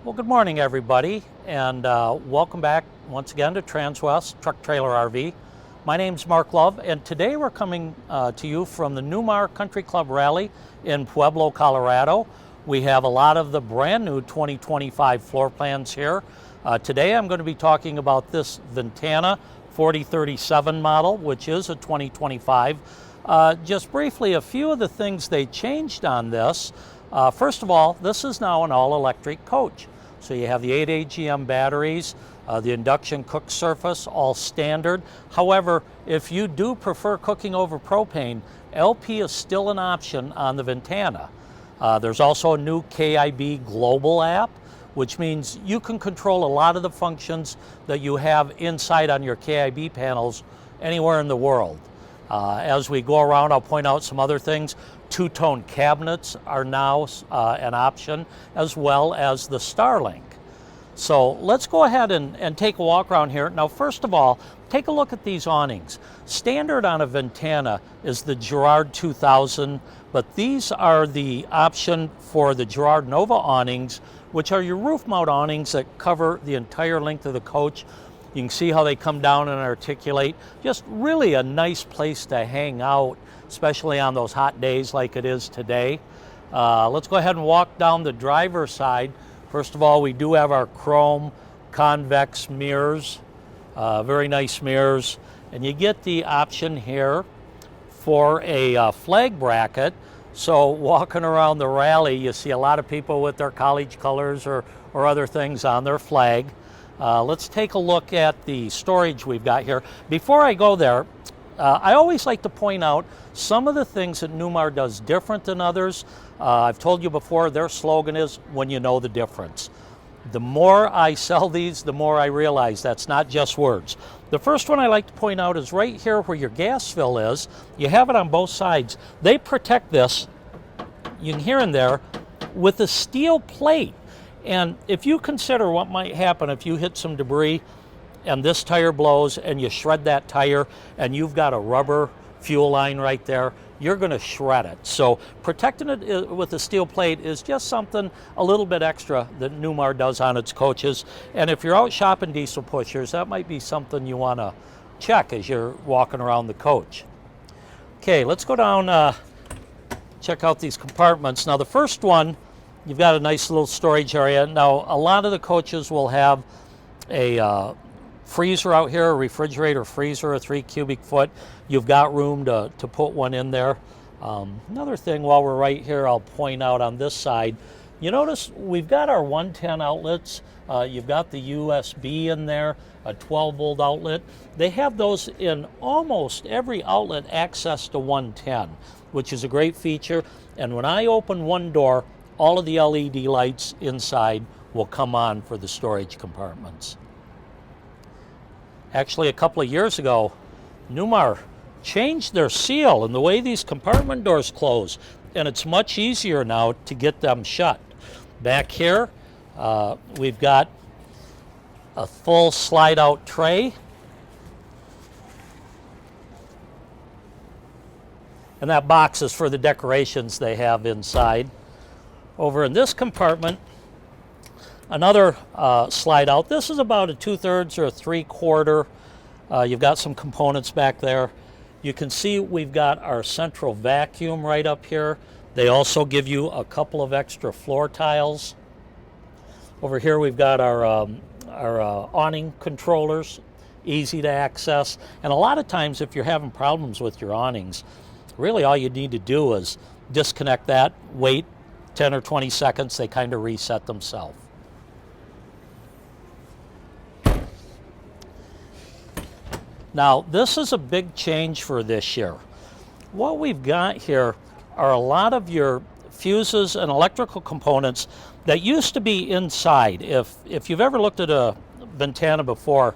Well, good morning, everybody, and welcome back once again to Transwest Truck Trailer RV. My name's Mark Love, and today we're coming to you from the Newmar Country Club Rally in Pueblo, Colorado. We have a lot of the brand new 2025 floor plans here. Today I'm going to be talking about this Ventana 4037 model, which is a 2025. Just briefly, a few of the things they changed on this. First of all, this is now an all-electric coach. So you have the 8 AGM batteries, the induction cook surface, all standard. However, if you do prefer cooking over propane, LP is still an option on the Ventana. There's also a new KIB Global app, which means you can control a lot of the functions that you have inside on your KIB panels anywhere in the world. As we go around, I'll point out some other things. Two-tone cabinets are now an option, as well as the Starlink. So let's go ahead and take a walk around here. Now, first of all, take a look at these awnings. Standard on a Ventana is the Girard 2000, but these are the option for the Girard Nova awnings, which are your roof mount awnings that cover the entire length of the coach. You can see how they come down and articulate. Just really a nice place to hang out, especially on those hot days like it is today. Let's go ahead and walk down the driver's side. First of all, we do have our chrome convex mirrors, very nice mirrors. And you get the option here for a flag bracket. So walking around the rally, you see a lot of people with their college colors or other things on their flag. Let's take a look at the storage we've got here. Before I go there, I always like to point out some of the things that Newmar does different than others. I've told you before, their slogan is, when you know the difference. The more I sell these, the more I realize that's not just words. The first one I like to point out is right here where your gas fill is. You have it on both sides. They protect this, you can hear in there, with a steel plate. And if you consider what might happen if you hit some debris and this tire blows and you shred that tire and you've got a rubber fuel line right there, you're going to shred it. So protecting it with a steel plate is just something a little bit extra that Newmar does on its coaches. And if you're out shopping diesel pushers, that might be something you want to check as you're walking around the coach. Okay, let's go down, check out these compartments. Now the first one, you've got a nice little storage area. Now, a lot of the coaches will have a freezer out here, a refrigerator freezer, a 3 cubic foot. You've got room to put one in there. Another thing while we're right here, I'll point out on this side, you notice we've got our 110 outlets. You've got the USB in there, a 12-volt outlet. They have those in almost every outlet access to 110, which is a great feature. And when I open one door, all of the LED lights inside will come on for the storage compartments. Actually, a couple of years ago, Newmar changed their seal and the way these compartment doors close, and it's much easier now to get them shut. Back here, we've got a full slide-out tray. And that box is for the decorations they have inside. Over in this compartment, another slide out. This is about a 2/3 or a 3/4. You've got some components back there. You can see we've got our central vacuum right up here. They also give you a couple of extra floor tiles. Over here we've got our awning controllers, easy to access. And a lot of times if you're having problems with your awnings, really all you need to do is disconnect that, wait 10 or 20 seconds, they kind of reset themselves. Now, this is a big change for this year. What we've got here are a lot of your fuses and electrical components that used to be inside. If you've ever looked at a Ventana before,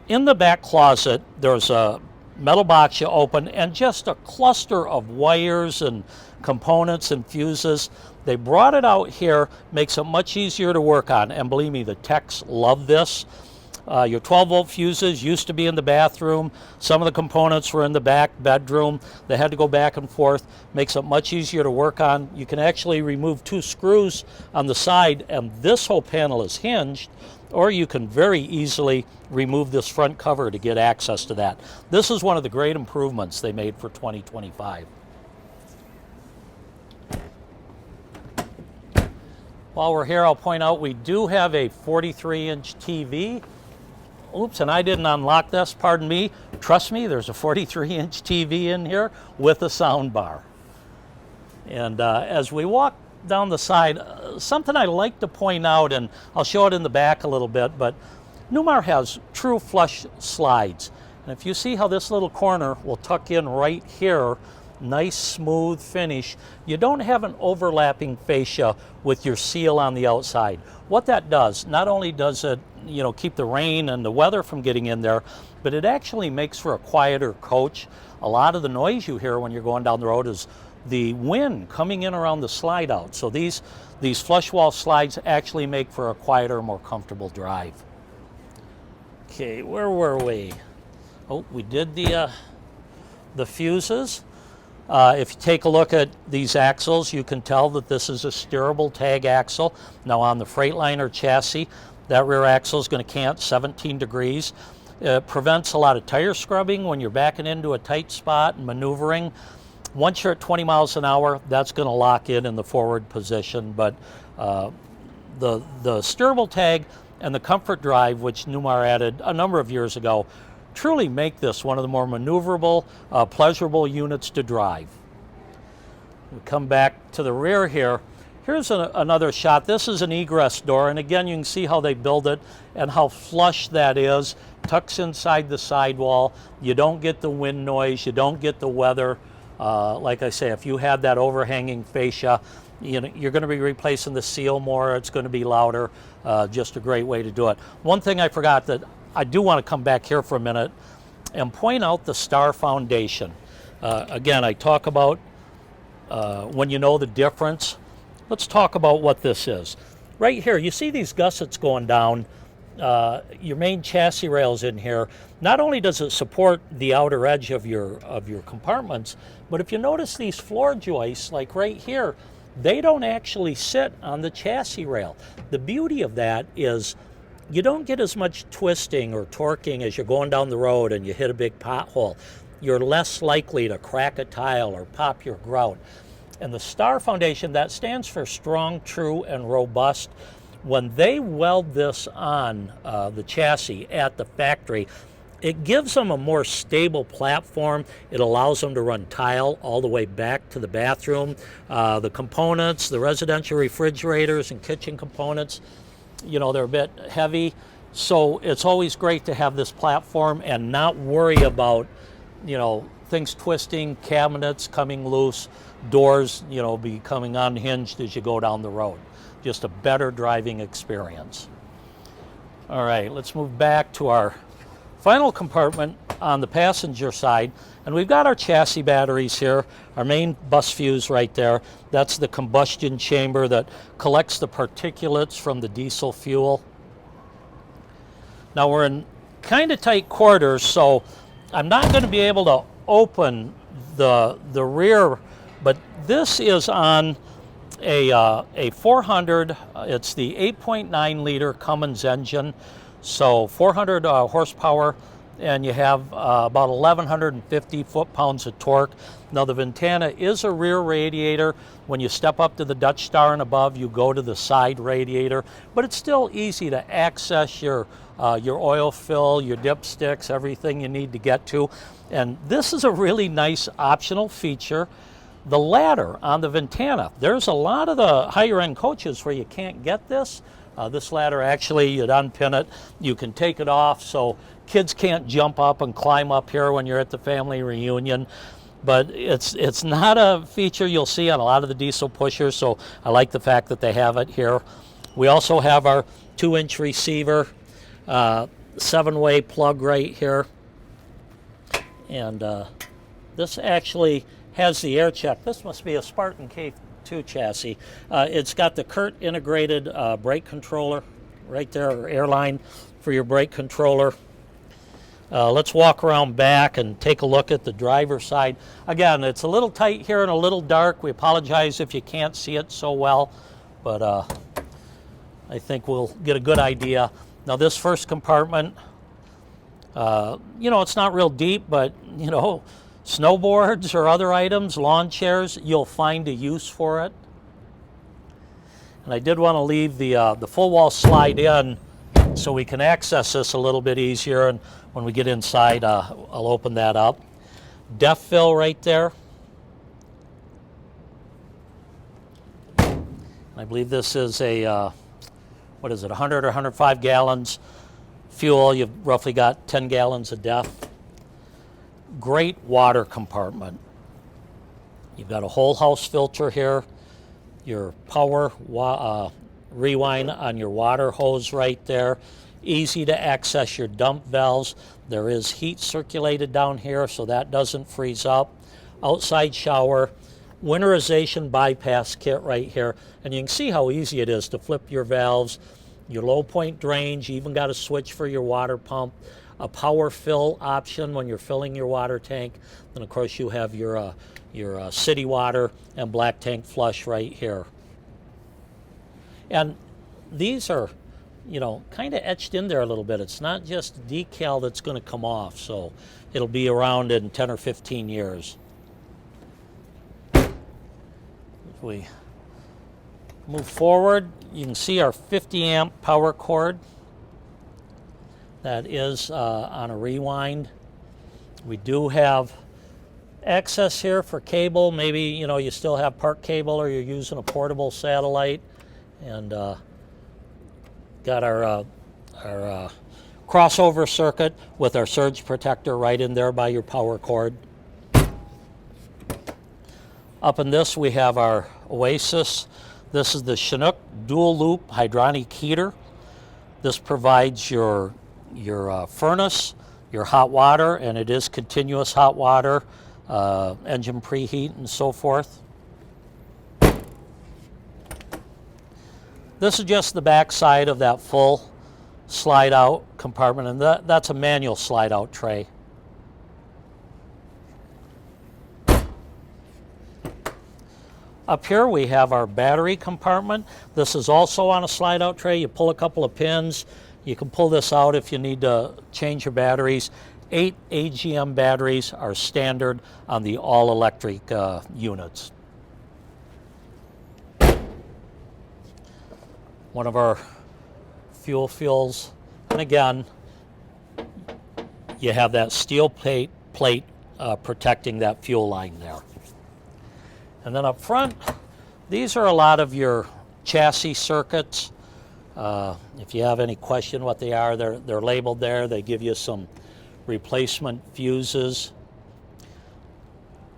in the back closet, there's a metal box you open and just a cluster of wires and components and fuses. They brought it out here, makes it much easier to work on, and believe me, the techs love this. Your 12-volt fuses used to be in the bathroom. Some of the components were in the back bedroom. They had to go back and forth. Makes it much easier to work on. You can actually remove 2 screws on the side, and this whole panel is hinged, or you can very easily remove this front cover to get access to that. This is one of the great improvements they made for 2025. While we're here, I'll point out we do have a 43-inch TV. Oops, and I didn't unlock this, pardon me. Trust me, there's a 43-inch TV in here with a sound bar. And as we walk down the side, something I like to point out, and I'll show it in the back a little bit, but Newmar has true flush slides. And if you see how this little corner will tuck in right here, nice smooth finish, you don't have an overlapping fascia with your seal on the outside. What that does, not only does it keep the rain and the weather from getting in there, but it actually makes for a quieter coach. A lot of the noise you hear when you're going down the road is the wind coming in around the slide out. So these flush wall slides actually make for a quieter, more comfortable drive. Okay, where were we? Oh, we did the fuses. If you take a look at these axles, you can tell that this is a steerable tag axle. Now on the Freightliner chassis, that rear axle is going to cant 17 degrees. It prevents a lot of tire scrubbing when you're backing into a tight spot and maneuvering. Once you're at 20 miles an hour, that's going to lock in the forward position. But the steerable tag and the comfort drive, which Newmar added a number of years ago, truly make this one of the more maneuverable, pleasurable units to drive. We come back to the rear here. Here's another shot. This is an egress door, and again you can see how they build it and how flush that is. Tucks inside the sidewall. You don't get the wind noise, you don't get the weather. Like I say, if you had that overhanging fascia, you're going to be replacing the seal more, it's going to be louder. Just a great way to do it. One thing I forgot, that I do want to come back here for a minute and point out the star foundation. Again, I talk about when you know the difference. Let's talk about what this is. Right here, you see these gussets going down. Your main chassis rails in here. Not only does it support the outer edge of your compartments, but if you notice these floor joists, like right here, they don't actually sit on the chassis rail. The beauty of that is you don't get as much twisting or torquing as you're going down the road and you hit a big pothole. You're less likely to crack a tile or pop your grout. And the Star Foundation, that stands for strong, true, and robust. When they weld this on the chassis at the factory, it gives them a more stable platform. It allows them to run tile all the way back to the bathroom. The components, the residential refrigerators and kitchen components, they're a bit heavy. So it's always great to have this platform and not worry about, things twisting, cabinets coming loose, doors, becoming unhinged as you go down the road. Just a better driving experience. All right, let's move back to our final compartment on the passenger side. And we've got our chassis batteries here, our main bus fuse right there. That's the combustion chamber that collects the particulates from the diesel fuel. Now we're in kind of tight quarters, so I'm not going to be able to open the rear, but this is on a 400, it's the 8.9 liter Cummins engine, so 400 horsepower, and you have about 1,150 foot-pounds of torque. Now the Ventana is a rear radiator. When you step up to the Dutch Star and above, you go to the side radiator, but it's still easy to access your oil fill, your dipsticks, everything you need to get to. And this is a really nice optional feature. The ladder on the Ventana, there's a lot of the higher end coaches where you can't get this. This ladder, actually, you'd unpin it, you can take it off, so kids can't jump up and climb up here when you're at the family reunion. But it's not a feature you'll see on a lot of the diesel pushers, so I like the fact that they have it here. We also have our 2-inch receiver, 7-way plug right here. And this actually has the air check. This must be a Spartan K2 chassis. It's got the CURT integrated brake controller right there, or airline for your brake controller. Let's walk around back and take a look at the driver's side. Again, it's a little tight here and a little dark. We apologize if you can't see it so well, but I think we'll get a good idea. Now this first compartment, you know, it's not real deep, but you know, snowboards or other items, lawn chairs, you'll find a use for it. And I did want to leave the full wall slide in so we can access this a little bit easier, and when we get inside, I'll open that up. Depth fill right there. I believe this is a, what is it, 100 or 105 gallons fuel. You've roughly got 10 gallons of depth. Great water compartment. You've got a whole house filter here. Your power rewind on your water hose right there. Easy to access your dump valves. There is heat circulated down here, so that doesn't freeze up. Outside shower, winterization bypass kit right here, and you can see how easy it is to flip your valves. Your low point drains, you even got a switch for your water pump, a power fill option when you're filling your water tank, and of course you have your city water and black tank flush right here. And these are, you know, kind of etched in there a little bit. It's not just decal that's going to come off, so it'll be around in 10 or 15 years. If we move forward, you can see our 50 amp power cord. That is on a rewind. We do have access here for cable. Maybe, you know, you still have park cable or you're using a portable satellite. And got our crossover circuit with our surge protector right in there by your power cord. Up in this we have our Oasis. This is the Chinook dual loop hydronic heater. This provides your furnace, your hot water, and it is continuous hot water, engine preheat and so forth. This is just the back side of that full slide out compartment, and that's a manual slide out tray. Up here we have our battery compartment. This is also on a slide out tray. You pull a couple of pins. You can pull this out if you need to change your batteries. 8 AGM batteries are standard on the all-electric units. One of our fuel fills, and again, you have that steel plate protecting that fuel line there. And then up front, these are a lot of your chassis circuits. If you have any question what they are, they're labeled there. They give you some replacement fuses.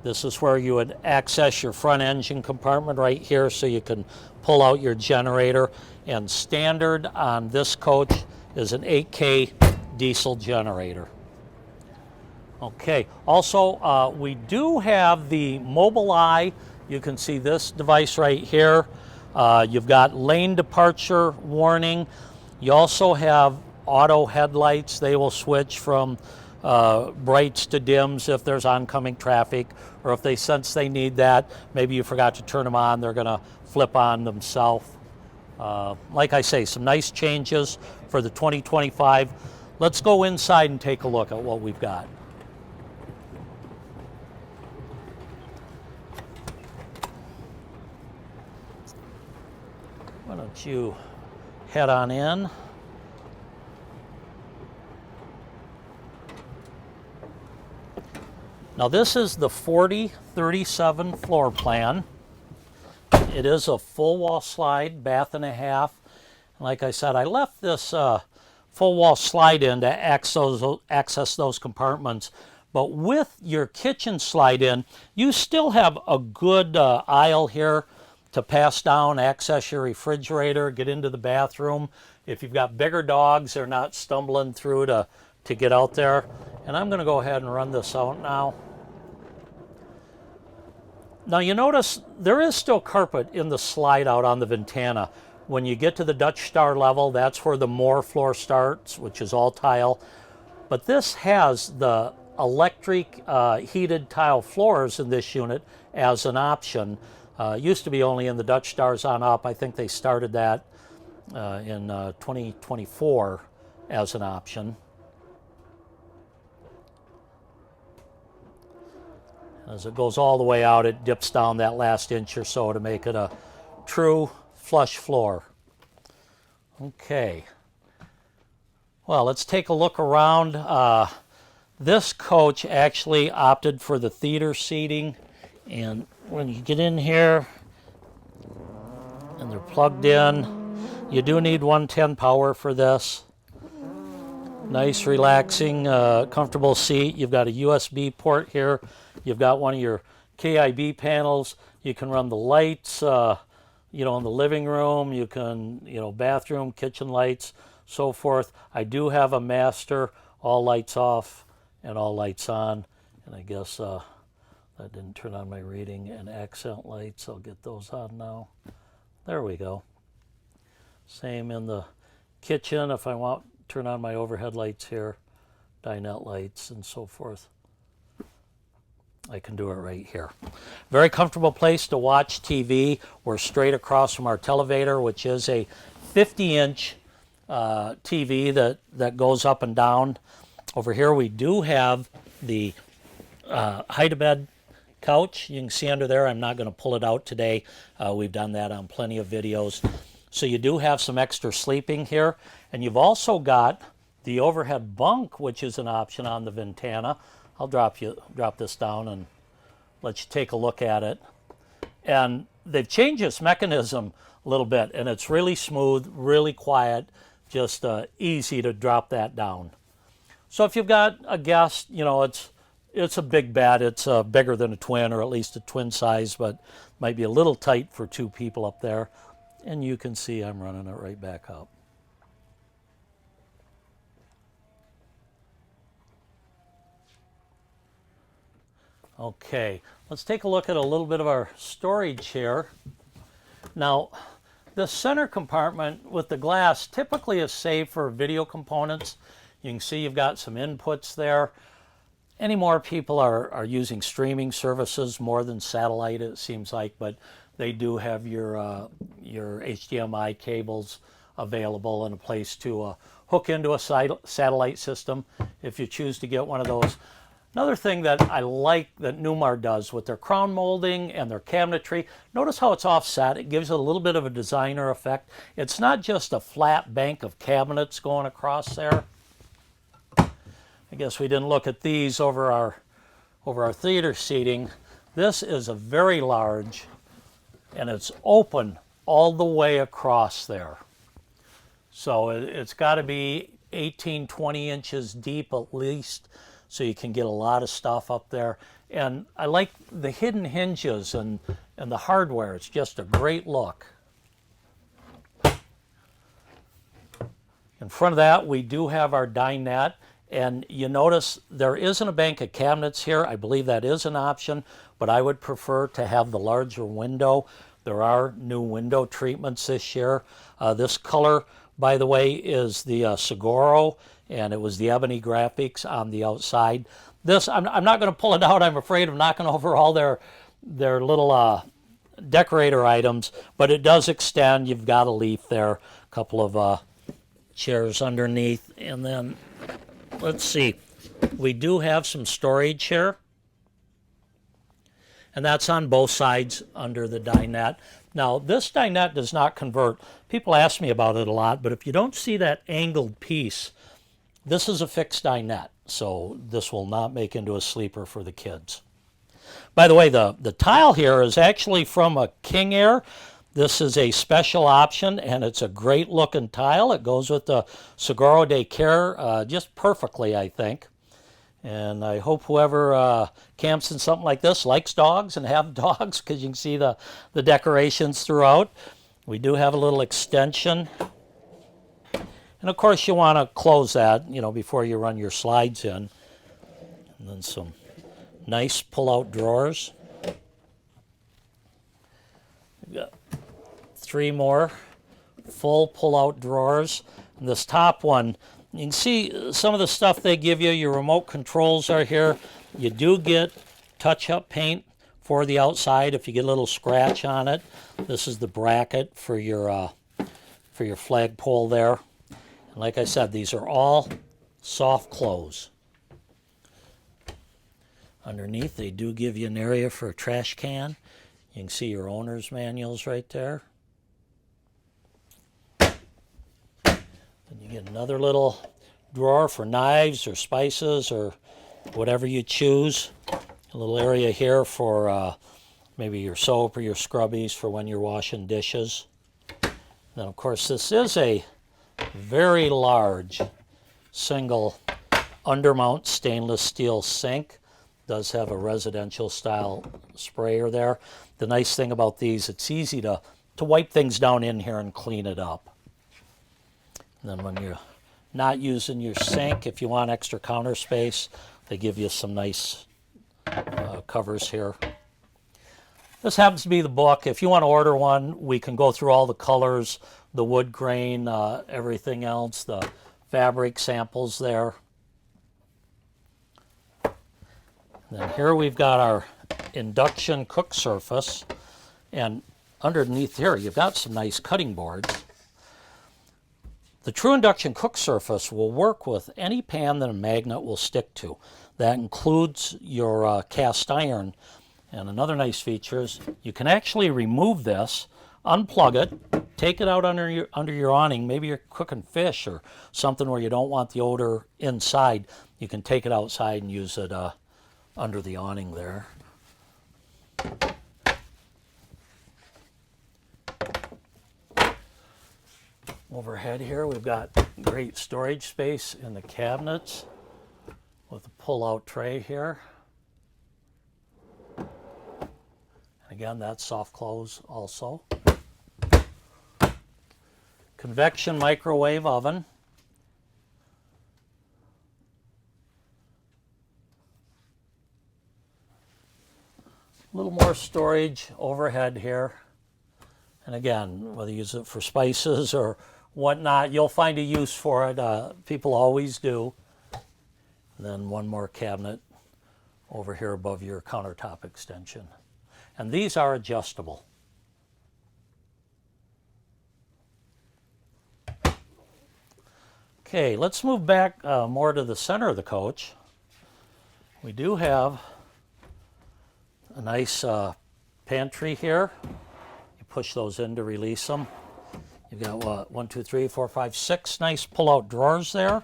This is where you would access your front engine compartment right here, so you can pull out your generator. And standard on this coach is an 8K diesel generator. Okay, also we do have the Mobileye. You can see this device right here. You've got lane departure warning. You also have auto headlights. They will switch from brights to dims if there's oncoming traffic, or if they sense they need that. Maybe you forgot to turn them on, they're going to flip on themselves. Like I say, some nice changes for the 2025. Let's go inside and take a look at what we've got. Why don't you head on in? Now this is the 4037 floor plan. It is a full wall slide, bath and a half. Like I said, I left this full wall slide in to access those compartments. But with your kitchen slide in, you still have a good aisle here to pass down, access your refrigerator, get into the bathroom. If you've got bigger dogs, they're not stumbling through to get out there. And I'm going to go ahead and run this out now. Now you notice there is still carpet in the slide out on the Ventana. When you get to the Dutch Star level, that's where the more floor starts, which is all tile. But this has the electric heated tile floors in this unit as an option. Used to be only in the Dutch Stars on up. I think they started that in 2024 as an option. As it goes all the way out, it dips down that last inch or so to make it a true flush floor. Okay. Well, let's take a look around. This coach actually opted for the theater seating, and when you get in here and they're plugged in, you do need 110 power for this. Nice, relaxing, comfortable seat. You've got a USB port here. You've got one of your KIB panels. You can run the lights, you know, in the living room. You can, you know, bathroom, kitchen lights, so forth. I do have a master, all lights off and all lights on. And I guess that didn't turn on my reading, and accent lights. I'll get those on now. There we go. Same in the kitchen. If I want, turn on my overhead lights here, dinette lights and so forth. I can do it right here. Very comfortable place to watch TV. We're straight across from our televator, which is a 50-inch TV that goes up and down. Over here we do have the hide-a-bed couch. You can see under there. I'm not going to pull it out today. We've done that on plenty of videos. So you do have some extra sleeping here. And you've also got the overhead bunk, which is an option on the Ventana. I'll drop this down and let you take a look at it. And they've changed this mechanism a little bit, and it's really smooth, really quiet, just easy to drop that down. So if you've got a guest, you know, it's a big bed. It's bigger than a twin, or at least a twin size, but might be a little tight for two people up there. And you can see I'm running it right back up. Okay, let's take a look at a little bit of our storage here. Now, the center compartment with the glass typically is saved for video components. You can see you've got some inputs there. Any more people are using streaming services more than satellite, it seems like, but they do have your HDMI cables available and a place to hook into a satellite system if you choose to get one of those. Another thing that I like that Newmar does with their crown molding and their cabinetry, notice how it's offset. It gives it a little bit of a designer effect. It's not just a flat bank of cabinets going across there. I guess we didn't look at these over our theater seating. This is a very large, and it's open all the way across there. So it's got to be 18, 20 inches deep at least, so you can get a lot of stuff up there. And I like the hidden hinges and the hardware. It's just a great look. In front of that, we do have our dinette. And you notice there isn't a bank of cabinets here. I believe that is an option, but I would prefer to have the larger window. There are new window treatments this year. This color, by the way, is the Seguro, and it was the ebony graphics on the outside. This, I'm not going to pull it out. I'm afraid of knocking over all their little decorator items, but it does extend. You've got a leaf there, a couple of chairs underneath, and then let's see, we do have some storage here, and that's on both sides under the dinette. Now, this dinette does not convert. People ask me about it a lot, but if you don't see that angled piece, this is a fixed dinette, so this will not make into a sleeper for the kids. By the way, the tile here is actually from a King Air. This is a special option, and it's a great looking tile. It goes with the Seguro de Care just perfectly, I think. And I hope whoever camps in something like this likes dogs and have dogs, because you can see the decorations throughout. We do have a little extension. And of course you want to close that, you know, before you run your slides in. And then some nice pull-out drawers. We've got 3 more full pull-out drawers. And this top one, you can see some of the stuff they give you. Your remote controls are here. You do get touch-up paint for the outside if you get a little scratch on it. This is the bracket for your flagpole there. And like I said, these are all soft close. Underneath, they do give you an area for a trash can. You can see your owner's manuals right there. Then you get another little drawer for knives or spices or whatever you choose. A little area here for maybe your soap or your scrubbies for when you're washing dishes. Then, of course, this is a very large single undermount stainless steel sink. Does have a residential style sprayer there. The nice thing about these, it's easy to wipe things down in here and clean it up. And then when you're not using your sink, if you want extra counter space, they give you some nice covers here. This happens to be the book. If you want to order one, we can go through all the colors, the wood grain, everything else, the fabric samples there. And then here we've got our induction cook surface, and underneath here you've got some nice cutting boards. The true induction cook surface will work with any pan that a magnet will stick to. That includes your cast iron. And another nice feature is you can actually remove this, unplug it, take it out under your awning. Maybe you're cooking fish or something where you don't want the odor inside. You can take it outside and use it under the awning there. Overhead here, we've got great storage space in the cabinets with a pull-out tray here. Again, that's soft close also. Convection microwave oven. A little more storage overhead here. And again, whether you use it for spices or whatnot, you'll find a use for it. People always do. And then one more cabinet over here above your countertop extension. And these are adjustable. Okay, let's move back more to the center of the coach. We do have a nice pantry here. You push those in to release them. You've got what, 1, 2, 3, 4, 5, 6 nice pull-out drawers there.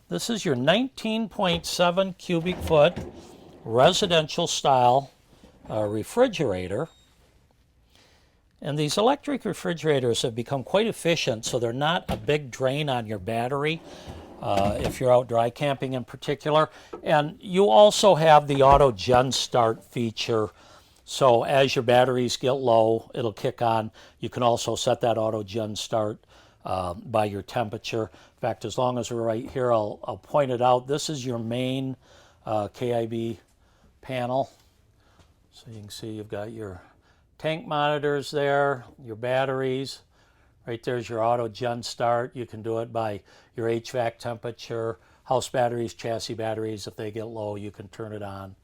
This is your 19.7 cubic foot residential style refrigerator. And these electric refrigerators have become quite efficient, so they're not a big drain on your battery if you're out dry camping in particular. And you also have the auto gen start feature, so as your batteries get low, it'll kick on. You can also set that auto gen start by your temperature. In fact, as long as we're right here, I'll point it out. This is your main KIB panel. So you can see you've got your tank monitors there, your batteries. Right there's your auto gen start. You can do it by your HVAC temperature, house batteries, chassis batteries. If they get low, you can turn it on.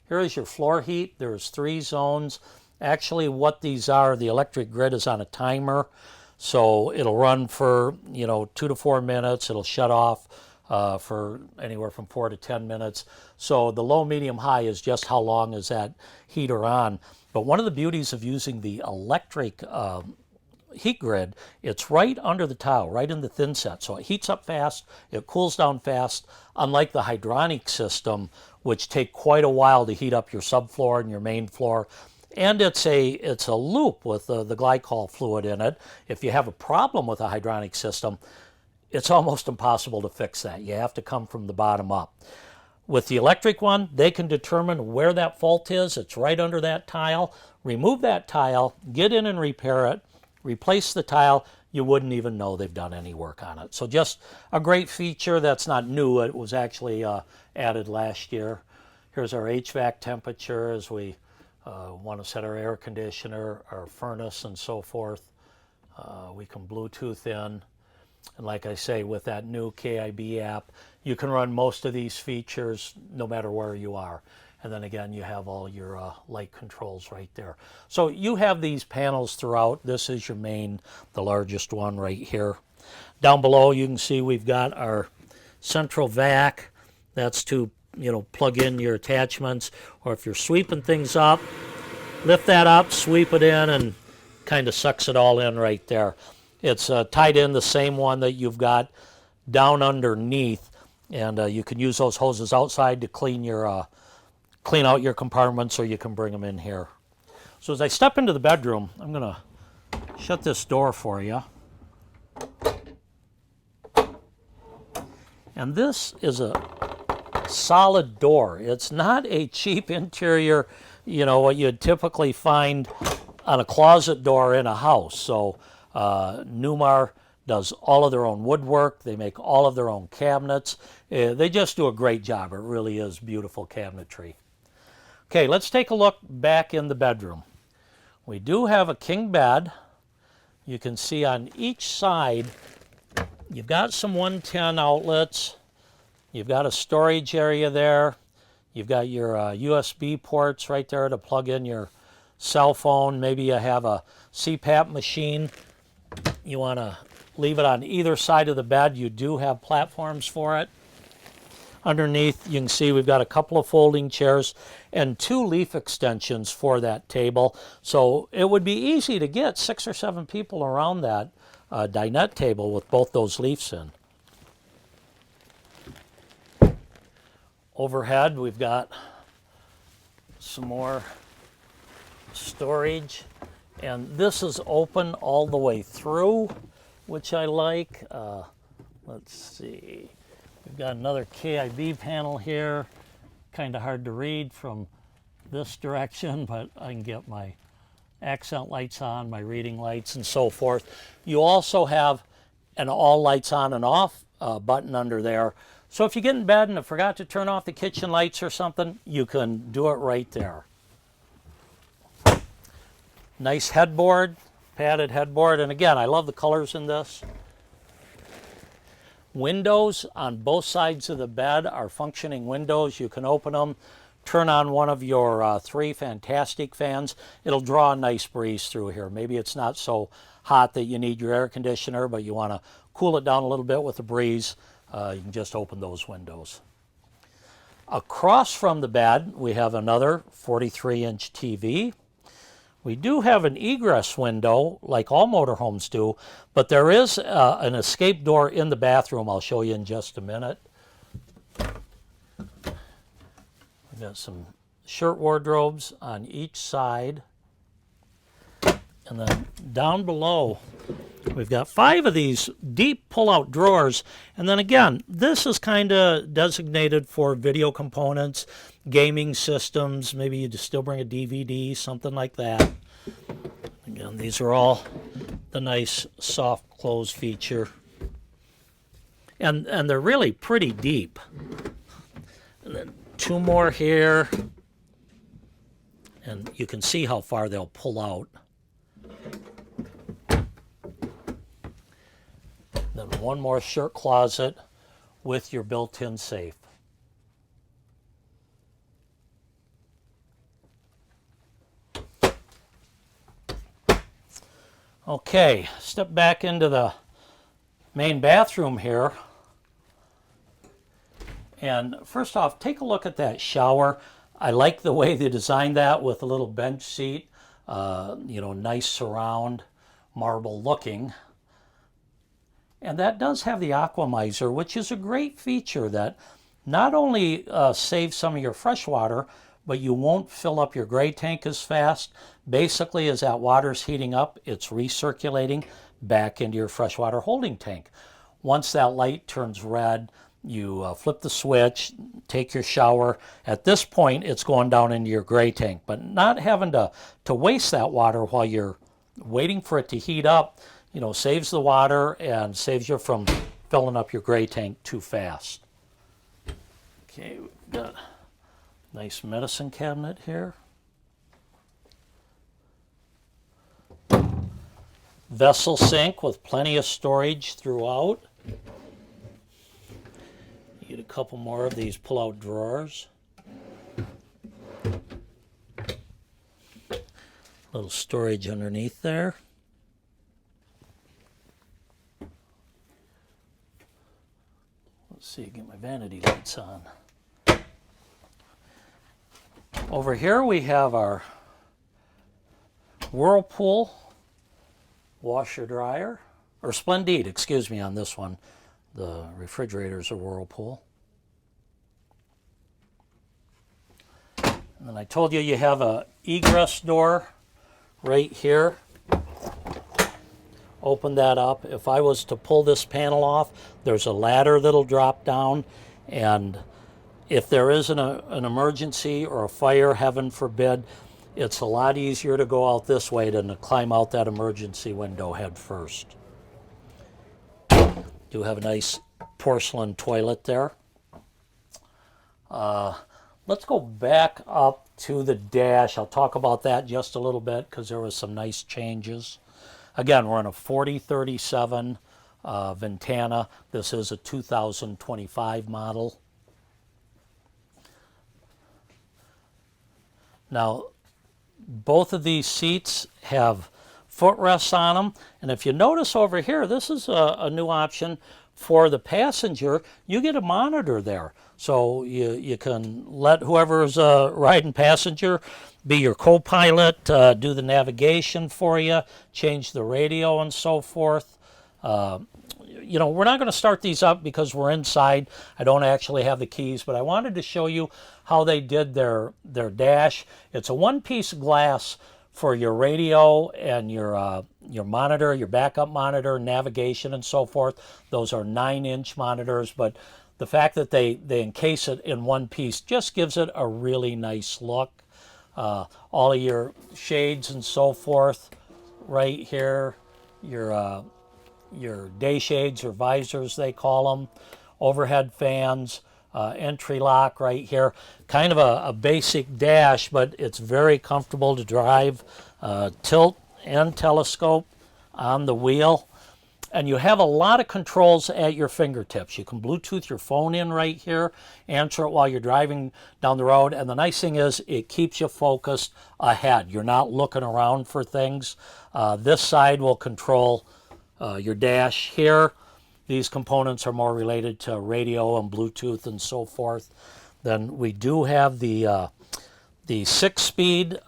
Here is your floor heat. There's 3 zones. Actually, what these are, the electric grid is on a timer. So it'll run for 2 to 4 minutes. It'll shut off for anywhere from 4 to 10 minutes. So the low, medium, high is just how long is that heater on. But one of the beauties of using the electric heat grid, it's right under the tile, right in the thin set. So it heats up fast, it cools down fast, unlike the hydronic system, which take quite a while to heat up your subfloor and your main floor. And it's a loop with the glycol fluid in it. If you have a problem with a hydronic system, it's almost impossible to fix that. You have to come from the bottom up. With the electric one, they can determine where that fault is. It's right under that tile. Remove that tile, get in and repair it, replace the tile. You wouldn't even know they've done any work on it. So just a great feature that's not new. It was actually added last year. Here's our HVAC temperature as we want to set our air conditioner, our furnace, and so forth. We can Bluetooth in. And like I say, with that new KIB app, you can run most of these features no matter where you are. And then again, you have all your light controls right there. So you have these panels throughout. This is your main, the largest one right here. Down below, you can see we've got our central vac. That's to, plug in your attachments, or if you're sweeping things up, lift that up, sweep it in, and kind of sucks it all in right there. It's tied in the same one that you've got down underneath, and you can use those hoses outside to clean out your compartments, or you can bring them in here. So as I step into the bedroom, I'm going to shut this door for you. And this is a solid door. It's not a cheap interior, what you'd typically find on a closet door in a house. So Newmar does all of their own woodwork. They make all of their own cabinets. They just do a great job. It really is beautiful cabinetry. Okay, let's take a look back in the bedroom. We do have a king bed. You can see on each side, you've got some 110 outlets. You've got a storage area there. You've got your USB ports right there to plug in your cell phone. Maybe you have a CPAP machine. You want to leave it on either side of the bed. You do have platforms for it. Underneath, you can see we've got a couple of folding chairs and 2 leaf extensions for that table. So it would be easy to get 6 or 7 people around that dinette table with both those leaves in. Overhead, we've got some more storage. And this is open all the way through, which I like. Let's see. We've got another KIB panel here. Kind of hard to read from this direction, but I can get my accent lights on, my reading lights, and so forth. You also have an all lights on and off button under there. So if you get in bed and forgot to turn off the kitchen lights or something, you can do it right there. Nice headboard, padded headboard. And again, I love the colors in this. Windows on both sides of the bed are functioning windows. You can open them, turn on one of your 3 fantastic fans. It'll draw a nice breeze through here. Maybe it's not so hot that you need your air conditioner, but you want to cool it down a little bit with a breeze. You can just open those windows. Across from the bed, we have another 43-inch TV. We do have an egress window, like all motorhomes do, but there is an escape door in the bathroom. I'll show you in just a minute. We've got some shirt wardrobes on each side. And then down below, we've got 5 of these deep pull-out drawers. And then again, this is kind of designated for video components, gaming systems. Maybe you just still bring a DVD, something like that. Again, these are all the nice soft close feature. And they're really pretty deep. And then 2 more here. And you can see how far they'll pull out. Then 1 more shirt closet with your built-in safe. Okay, step back into the main bathroom here. And first off, take a look at that shower. I like the way they designed that with a little bench seat. Nice surround, marble looking. And that does have the aquamizer, which is a great feature that not only saves some of your fresh water, but you won't fill up your gray tank as fast. Basically, as that water's heating up, it's recirculating back into your freshwater holding tank. Once that light turns red, you flip the switch, take your shower. At this point, it's going down into your gray tank, but not having to waste that water while you're waiting for it to heat up, saves the water and saves you from filling up your gray tank too fast. Okay, we've got a nice medicine cabinet here. vessel sink with plenty of storage throughout. Get a couple more of these pull-out drawers. Little storage underneath there. Let's see, get my vanity lights on. Over here we have our Whirlpool washer dryer, or Splendide, excuse me, on this one. The refrigerators are Whirlpool. And then I told you you have a egress door right here. Open that up. If I was to pull this panel off, there's a ladder that'll drop down, and if there is an emergency or a fire, heaven forbid, it's a lot easier to go out this way than to climb out that emergency window head first. Do have a nice porcelain toilet there. Let's go back up to the dash. I'll talk about that just a little bit because there was some nice changes. Again, we're in a 4037 Ventana. This is a 2025 model. Now, both of these seats have footrests on them, and if you notice over here, this is a new option for the passenger. You get a monitor there, so you can let whoever's riding passenger be your co-pilot, do the navigation for you, change the radio and so forth. You know, we're not going to start these up because we're inside. I don't actually have the keys, but I wanted to show you how they did their dash. It's a one-piece glass for your radio and your monitor, your backup monitor, navigation, and so forth. Those are 9-inch monitors, but the fact that they encase it in one piece just gives it a really nice look. All of your shades and so forth right here, your day shades or visors they call them, overhead fans, entry lock right here. Kind of a basic dash, but it's very comfortable to drive. Tilt and telescope on the wheel. And you have a lot of controls at your fingertips. You can Bluetooth your phone in right here, answer it while you're driving down the road. And the nice thing is it keeps you focused ahead. You're not looking around for things. This side will control your dash here. These components are more related to radio and Bluetooth and so forth. Then we do have the 6-speed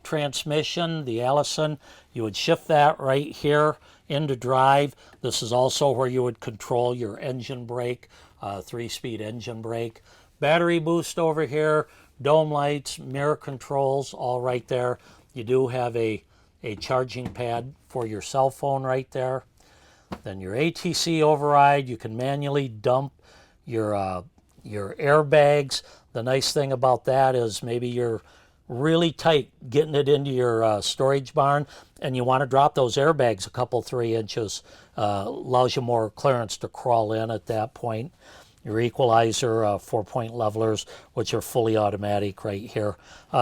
transmission, the Allison. You would shift that right here into drive. This is also where you would control your engine brake, 3-speed engine brake. Battery boost over here, dome lights, mirror controls, all right there. You do have a charging pad for your cell phone right there. Then your ATC override, you can manually dump your airbags. The nice thing about that is maybe you're really tight getting it into your storage barn and you want to drop those airbags a couple 3 inches. Allows you more clearance to crawl in at that point. Your equalizer 4-point levelers, which are fully automatic right here.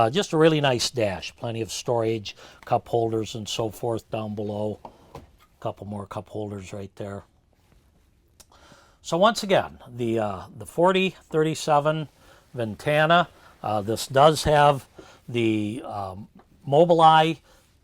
Just a really nice dash. Plenty of storage, cup holders and so forth down below. Couple more cup holders right there. So once again, the 4037 Ventana, this does have the Mobileye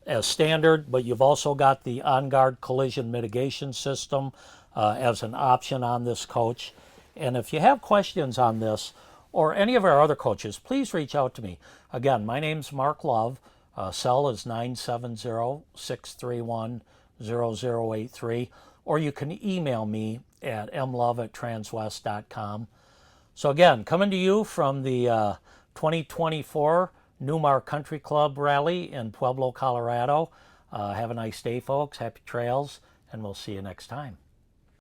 as standard, but you've also got the on-guard collision mitigation system as an option on this coach. And if you have questions on this or any of our other coaches, please reach out to me. Again, my name's Mark Love. Cell is 970-631-0083, or you can email me at mlove@transwest.com. So again, coming to you from the 2024 Newmar Country Club Rally in Pueblo, Colorado. Have a nice day, folks. Happy trails, and we'll see you next time.